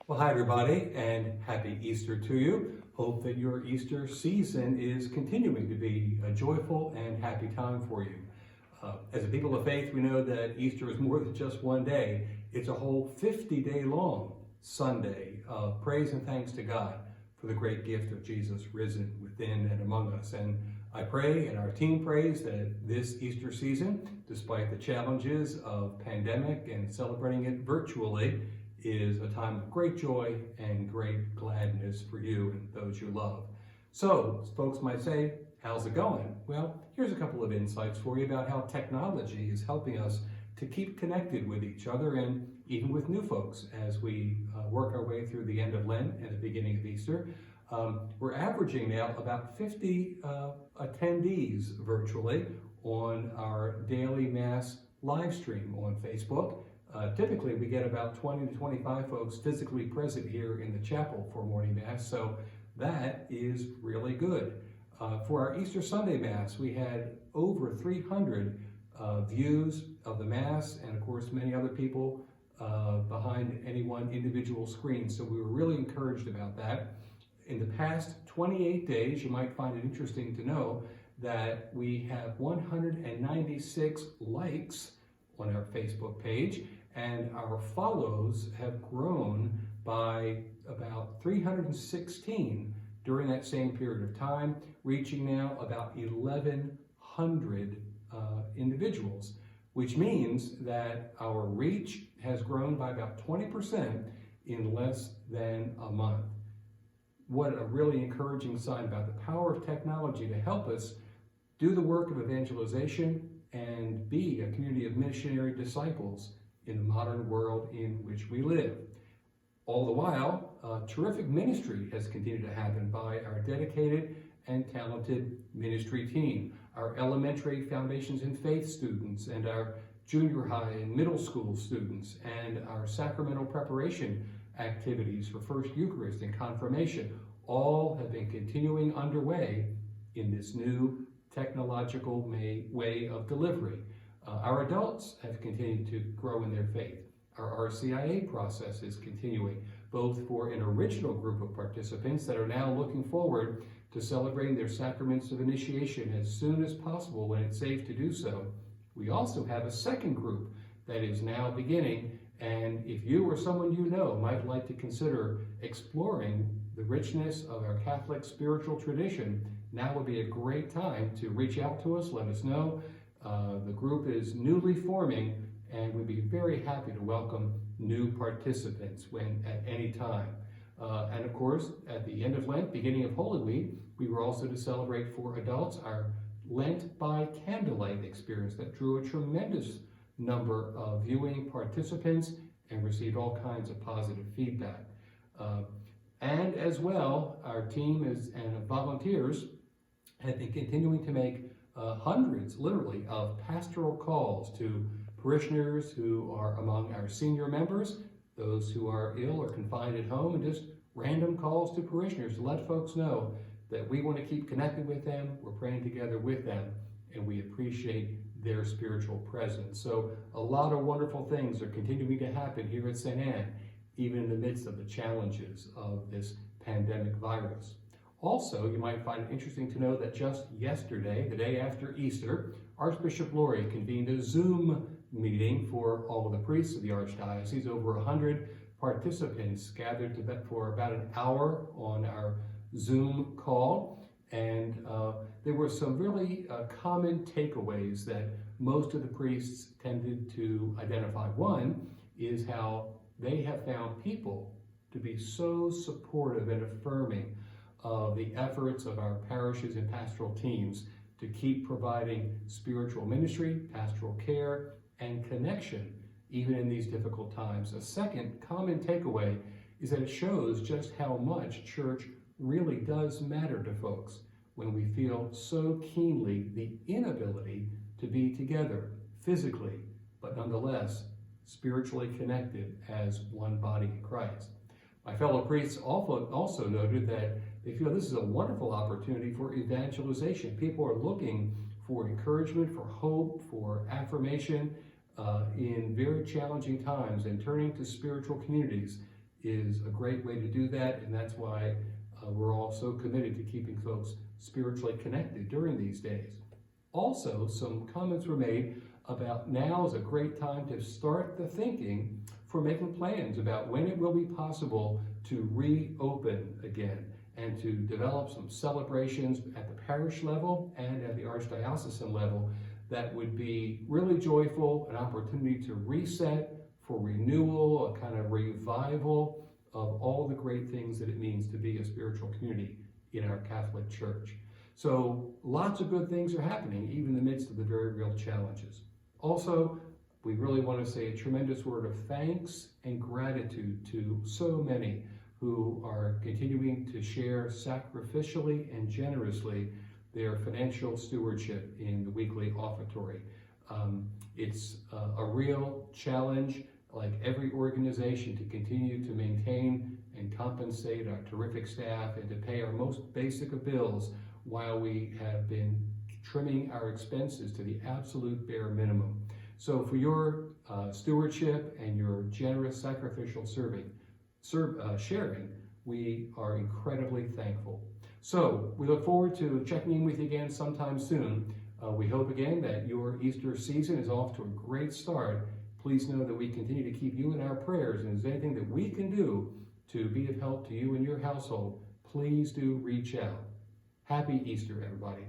Well, hi everybody, and happy Easter to you. Hope that your Easter season is continuing to be a joyful and happy time for you. As a people of faith, we know that Easter is more than just one day. It's a whole 50-day long Sunday of praise and thanks to God for the great gift of Jesus risen within and among us. And I pray, and our team prays, that this Easter season, despite the challenges of pandemic and celebrating it virtually, is a time of great joy and great gladness for you and those you love. So, folks might say, how's it going? Well, here's a couple of insights for you about how technology is helping us to keep connected with each other and even with new folks as we work our way through the end of Lent and the beginning of Easter. We're averaging now about 50 attendees virtually on our daily Mass live stream on Facebook. Typically, we get about 20 to 25 folks physically present here in the chapel for morning Mass, so that is really good. For our Easter Sunday Mass, we had over 300 views of the Mass, and of course many other people behind any one individual screen, so we were really encouraged about that. In the past 28 days, you might find it interesting to know that we have 196 likes on our Facebook page, and our follows have grown by about 316 during that same period of time, reaching now about 1,100 individuals, which means that our reach has grown by about 20% in less than a month. What a really encouraging sign about the power of technology to help us do the work of evangelization and be a community of missionary disciples in the modern world in which we live. All the while, terrific ministry has continued to happen by our dedicated and talented ministry team, our elementary foundations in faith students, and our junior high and middle school students, and our sacramental preparation activities for First Eucharist and Confirmation. All have been continuing underway in this new technological way of delivery. Our adults have continued to grow in their faith. Our RCIA process is continuing, both for an original group of participants that are now looking forward to celebrating their sacraments of initiation as soon as possible when it's safe to do so. We also have a second group that is now beginning, and if you or someone you know might like to consider exploring the richness of our Catholic spiritual tradition, now would be a great time to reach out to us, let us know. The group is newly forming, and we'd be very happy to welcome new participants at any time. And of course, at the end of Lent, beginning of Holy Week, we were also to celebrate for adults our Lent by Candlelight experience that drew a tremendous number of viewing participants and received all kinds of positive feedback. And as well, our team and volunteers have been continuing to make hundreds, literally, of pastoral calls to parishioners who are among our senior members, those who are ill or confined at home, and just random calls to parishioners to let folks know that we want to keep connected with them, we're praying together with them, and we appreciate their spiritual presence. So a lot of wonderful things are continuing to happen here at St. Anne, even in the midst of the challenges of this pandemic virus. Also, you might find it interesting to know that just yesterday, the day after Easter, Archbishop Laurie convened a Zoom meeting for all of the priests of the Archdiocese. Over 100 participants gathered for about an hour on our Zoom call, and there were some really common takeaways that most of the priests tended to identify. One is how they have found people to be so supportive and affirming of the efforts of our parishes and pastoral teams to keep providing spiritual ministry, pastoral care, and connection even in these difficult times. A second common takeaway is that it shows just how much church really does matter to folks when we feel so keenly the inability to be together physically, but nonetheless spiritually connected as one body in Christ. My fellow priests also noted that they feel this is a wonderful opportunity for evangelization. People are looking for encouragement, for hope, for affirmation in very challenging times, and turning to spiritual communities is a great way to do that, and that's why we're all so committed to keeping folks spiritually connected during these days. Also, some comments were made about now is a great time to start the thinking for making plans about when it will be possible to reopen again and to develop some celebrations at the parish level and at the archdiocesan level that would be really joyful, an opportunity to reset, for renewal, a kind of revival of all the great things that it means to be a spiritual community in our Catholic Church. So lots of good things are happening, even in the midst of the very real challenges. Also, we really want to say a tremendous word of thanks and gratitude to so many who are continuing to share sacrificially and generously their financial stewardship in the weekly offertory. It's a real challenge, like every organization, to continue to maintain and compensate our terrific staff and to pay our most basic of bills while we have been trimming our expenses to the absolute bare minimum. So for your stewardship and your generous sacrificial sharing, we are incredibly thankful. So we look forward to checking in with you again sometime soon. We hope again that your Easter season is off to a great start. Please know that we continue to keep you in our prayers, and if there's anything that we can do to be of help to you and your household, please do reach out. Happy Easter, everybody.